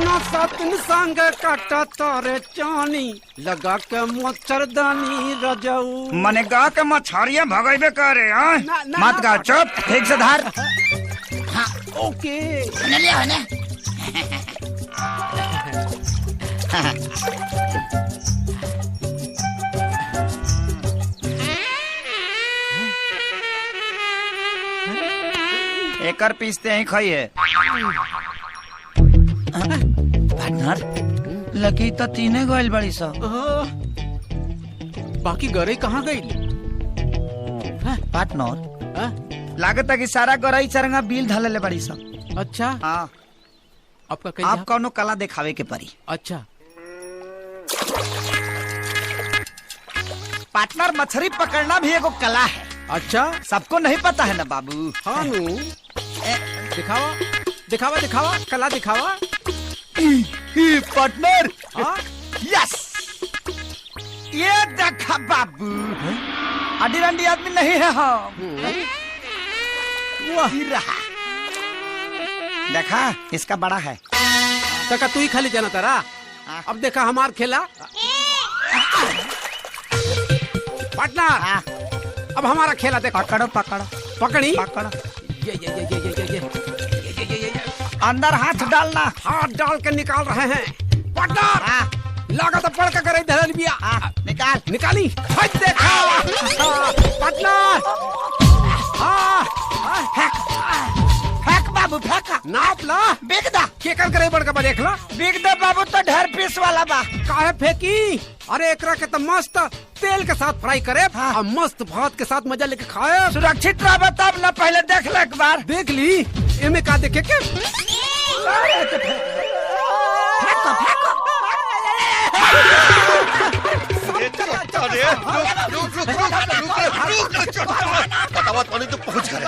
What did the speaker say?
अपना सतन संग काटा तारे चानी लगा के मच्छरदानी रजऊ। मने गा के मछरिया भगैबे करे हाँ? मत गा, चुप, ठीक से धार। हाँ ओके एकर पीसते ही खाइए। पार्टनर लकी तो तीने गोइल बड़ी सा। बाकी गरे कहाँ गई? पार्टनर लागत है कि सारा गरई चरंगा बिल धले बड़ी सा। अच्छा हाँ आपका आप कौनो कला दिखावे के परी। अच्छा पार्टनर मछली पकड़ना भी एगो कला है। अच्छा सबको नहीं पता है ना बाबू। हाँ दिखावा दिखावा दिखावा कला दिखावा। पार्टनर हाँ यस ये देखा बाबू अडी रंडी आदमी नहीं है हम। वाह रहा देखा इसका बड़ा है। तका तू ही खाली जाना तारा। अब देखा हमार खेला। पार्टनर अब हमारा खेला देखो। पकड़ो पकड़ो पकड़ी पकड़ो। ये अंदर हाथ डालना। हाथ डाल के निकाल रहे हैं। पार्टनर लागत पड़ के करे धरल बिया। निकाल निकाली हट देखा। पार्टनर फेंक बाबू फेंक। नाप ला बिग दा के कर करे बड़का बा देख ला। बिग दा बाबू तो ढेर पीस वाला बा। काहे फेंकी? अरे एकरा के तो मस्त तेल के साथ फ्राई करे और मस्त भात के साथ मजा लेके खाए। सुरक्षित रह तब ना पहले देख ले एक बार। देख ली एमे का देखे के। फेंको फेंको। तो पहुंच गए।